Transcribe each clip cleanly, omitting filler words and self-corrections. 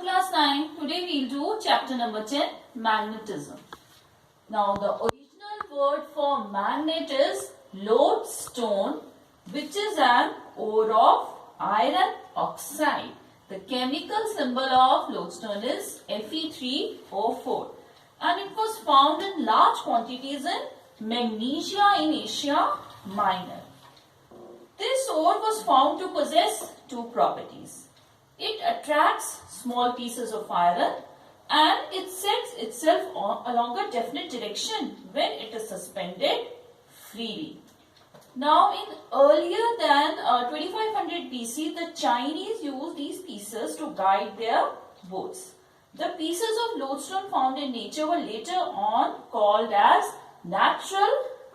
class 9. Today we'll do chapter number 10, magnetism. Now the original word for magnet is lodestone, which is an ore of iron oxide. The chemical symbol of lodestone is Fe3O4 and it was found in large quantities in Magnesia in Asia Minor. This ore was found to possess two properties. It attracts small pieces of iron and it sets itself along a definite direction when it is suspended freely. Now in earlier than 2500 BC, the Chinese used these pieces to guide their boats. The pieces of lodestone found in nature were later on called as natural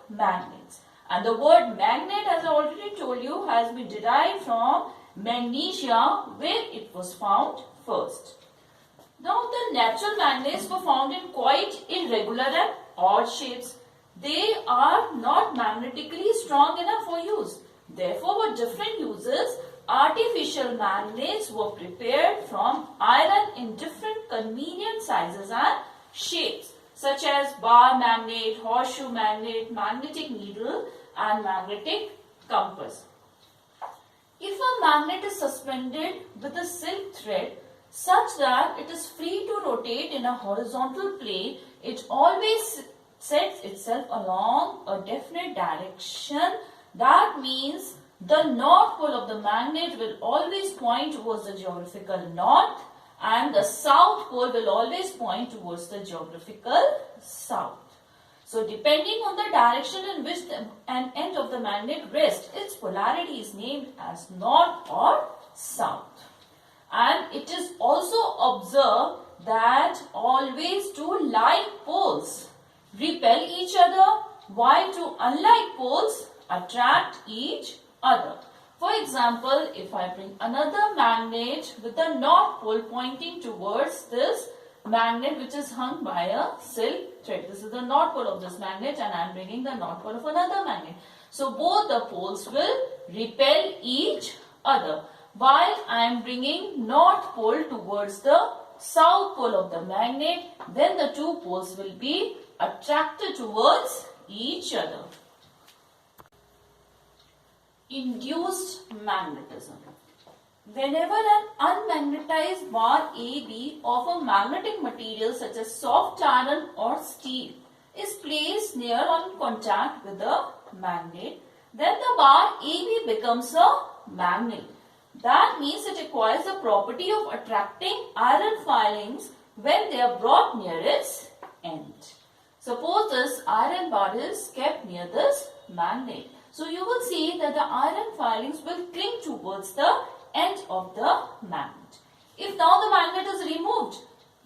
magnets. And the word magnet, as I already told you, has been derived from Magnesia, where it was found first. Now the natural magnets were found in quite irregular and odd shapes. They are not magnetically strong enough for use. Therefore, for different uses, artificial magnets were prepared from iron in different convenient sizes and shapes, such as bar magnet, horseshoe magnet, magnetic needle, and magnetic compass. If a magnet is suspended with a silk thread such that it is free to rotate in a horizontal plane, it always sets itself along a definite direction. That means the north pole of the magnet will always point towards the geographical north and the south pole will always point towards the geographical south. So depending on the direction in which an end of the magnet rests, its polarity is named as north or south. And it is also observed that always two like poles repel each other while two unlike poles attract each other. For example, if I bring another magnet with the north pole pointing towards this magnet which is hung by a silk thread. This is the north pole of this magnet and I am bringing the north pole of another magnet. So both the poles will repel each other. While I am bringing north pole towards the south pole of the magnet, then the two poles will be attracted towards each other. Induced magnetism. Whenever an unmagnetized bar AB of a magnetic material such as soft iron or steel is placed near or in contact with the magnet, then the bar AB becomes a magnet. That means it acquires the property of attracting iron filings when they are brought near its end. Suppose this iron bar is kept near this magnet. So you will see that the iron filings will cling towards the end of the magnet. If now the magnet is removed,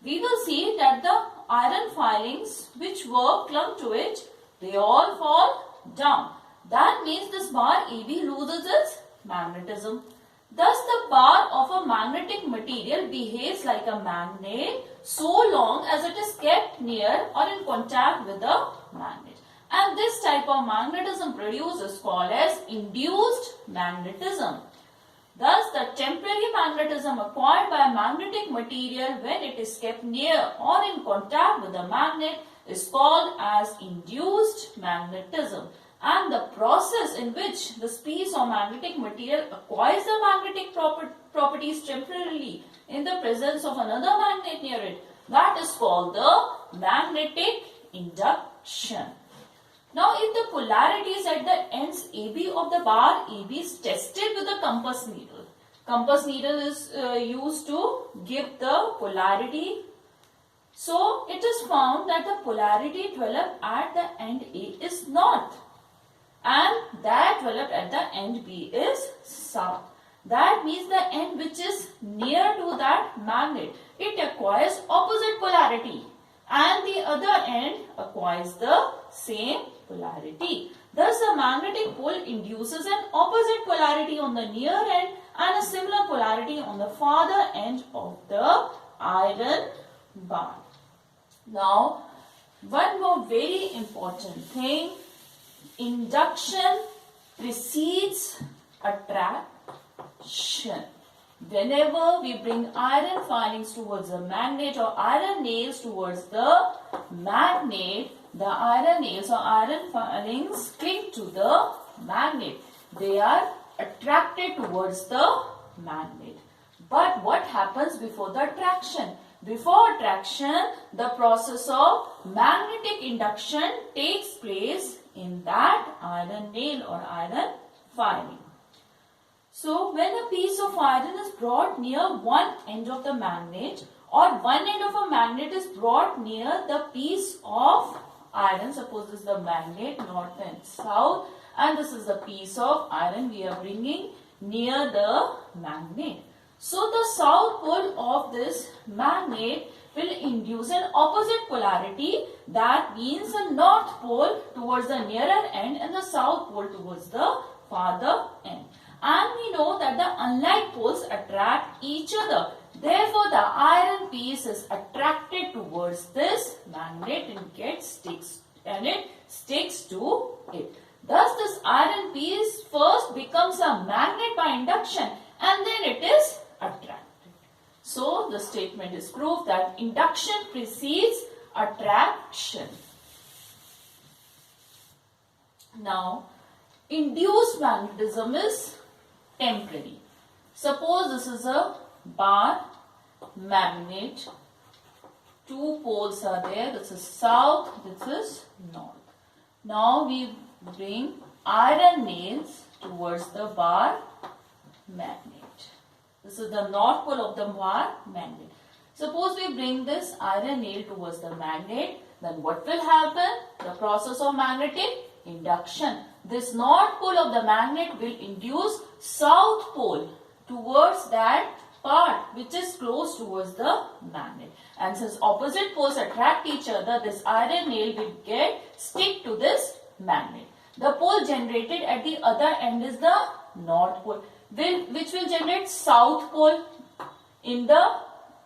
we will see that the iron filings which were clung to it, they all fall down. That means this bar AB loses its magnetism. Thus the bar of a magnetic material behaves like a magnet so long as it is kept near or in contact with the magnet. And this type of magnetism produced is called as induced magnetism. Thus, the temporary magnetism acquired by a magnetic material when it is kept near or in contact with a magnet is called as induced magnetism. And the process in which this piece of magnetic material acquires the magnetic properties temporarily in the presence of another magnet near it, that is called the magnetic induction. Now, if the polarities at the ends AB of the bar AB is tested with a compass needle. Compass needle is used to give the polarity. So, it is found that the polarity developed at the end A is north and that developed at the end B is south. That means the end which is near to that magnet, it acquires opposite polarity and the other end acquires the same polarity. Thus, a magnetic pole induces an opposite polarity on the near end and a similar polarity on the farther end of the iron bar. Now, one more very important thing. Induction precedes attraction. Whenever we bring iron filings towards the magnet or iron nails towards the magnet, the iron nails or iron filings cling to the magnet. They are attracted towards the magnet. But what happens before the attraction? Before attraction, the process of magnetic induction takes place in that iron nail or iron filing. So, when a piece of iron is brought near one end of the magnet or one end of a magnet is brought near the piece of iron, suppose this is the magnet, north and south, and this is the piece of iron we are bringing near the magnet. So, the south pole of this magnet will induce an opposite polarity, that means a north pole towards the nearer end and the south pole towards the farther end. And we know that the unlike poles attract each other. Therefore, the iron piece is attracted towards this magnet and it sticks to it. Thus, this iron piece first becomes a magnet by induction and then it is attracted. So, the statement is proof that induction precedes attraction. Now, induced magnetism is temporary. Suppose this is a bar magnet. Two poles are there. This is south, this is north. Now we bring iron nails towards the bar magnet. This is the north pole of the bar magnet. Suppose we bring this iron nail towards the magnet, then what will happen? The process of magnetic induction. This north pole of the magnet will induce south pole towards that part which is close towards the magnet. And since opposite poles attract each other, this iron nail will stick to this magnet. The pole generated at the other end is the north pole, which will generate south pole in the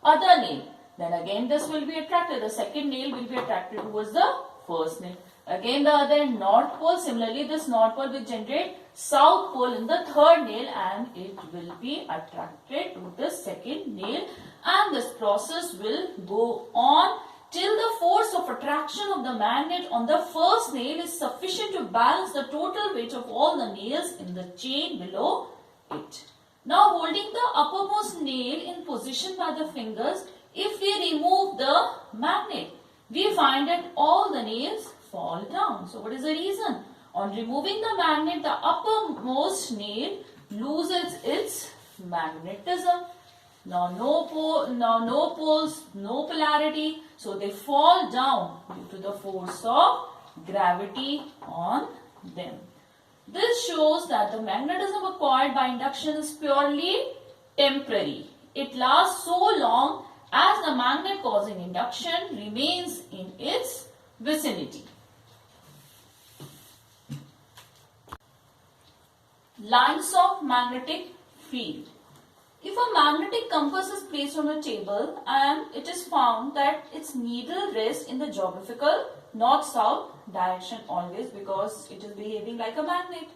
other nail. Then again this will be attracted. The second nail will be attracted towards the first nail. Again the other north pole, similarly this north pole will generate south pole in the third nail and it will be attracted to the second nail, and this process will go on till the force of attraction of the magnet on the first nail is sufficient to balance the total weight of all the nails in the chain below it. Now, holding the uppermost nail in position by the fingers, if we remove the magnet, we find that all the nails fall down. So, what is the reason? On removing the magnet, the uppermost nail loses its magnetism. Now, no poles, no polarity. So, they fall down due to the force of gravity on them. This shows that the magnetism acquired by induction is purely temporary. It lasts so long as the magnet causing induction remains in its vicinity. Lines of magnetic field. If a magnetic compass is placed on a table and it is found that its needle rests in the geographical north-south direction always, because it is behaving like a magnet.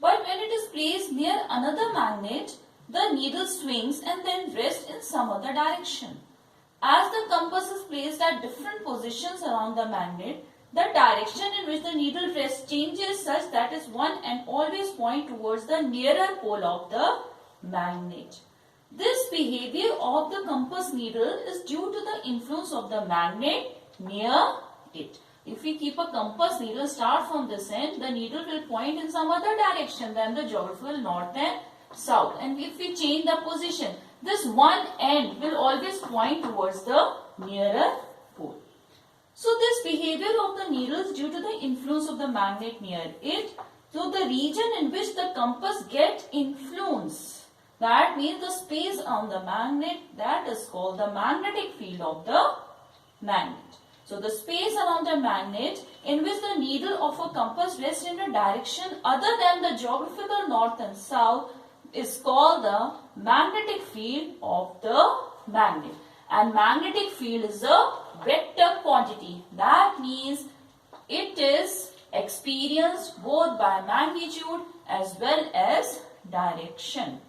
But when it is placed near another magnet, the needle swings and then rests in some other direction. As the compass is placed at different positions around the magnet, the direction in which the needle rests changes such that is one and always point towards the nearer pole of the magnet. This behavior of the compass needle is due to the influence of the magnet near it. If we keep a compass needle, start from this end, the needle will point in some other direction than the geographical north and south. And if we change the position, this one end will always point towards the nearer pole. So this behavior of the needle is due to the influence of the magnet near it. So the region in which the compass gets influence, that means the space on the magnet, that is called the magnetic field of the magnet. So the space around the magnet in which the needle of a compass rests in a direction other than the geographical north and south is called the magnetic field of the magnet. And magnetic field is a vector quantity. That means it is experienced both by magnitude as well as direction.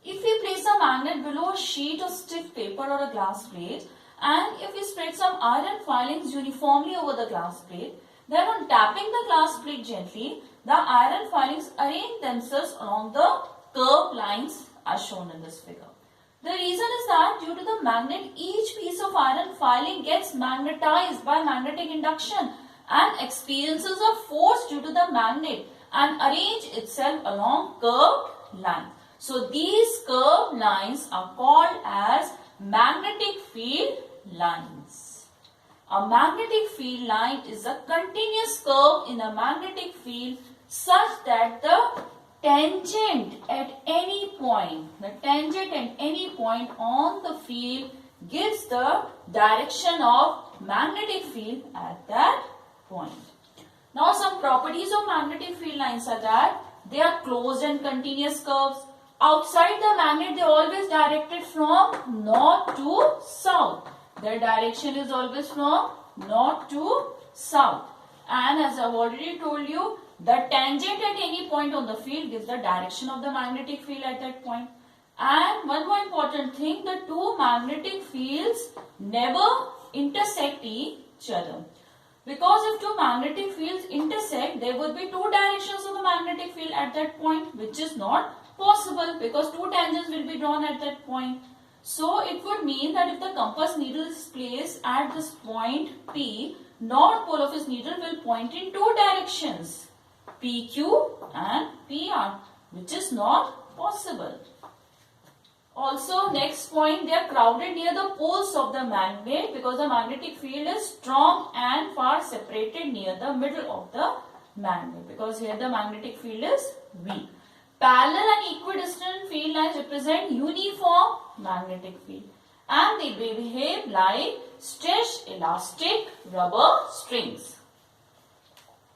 If we place a magnet below a sheet of stiff paper or a glass plate, and if we spread some iron filings uniformly over the glass plate, then on tapping the glass plate gently, the iron filings arrange themselves along the curved lines as shown in this figure. The reason is that due to the magnet, each piece of iron filing gets magnetized by magnetic induction and experiences a force due to the magnet and arrange itself along curved lines. So these curved lines are called as magnetic field lines. A magnetic field line is a continuous curve in a magnetic field such that the tangent at any point on the field gives the direction of magnetic field at that point. Now some properties of magnetic field lines are that they are closed and continuous curves. Outside the magnet, they are always directed from north to south. Their direction is always from north to south. And as I have already told you, the tangent at any point on the field gives the direction of the magnetic field at that point. And one more important thing, the two magnetic fields never intersect each other. Because if two magnetic fields intersect, there would be two directions of the magnetic field at that point, which is not possible because two tangents will be drawn at that point. So it would mean that if the compass needle is placed at this point P, north pole of its needle will point in two directions, PQ and PR, which is not possible. Also, next point, they are crowded near the poles of the magnet because the magnetic field is strong and far separated near the middle of the magnet, because here the magnetic field is weak. Parallel and equidistant field lines represent uniform magnetic field and they behave like stretched elastic rubber strings.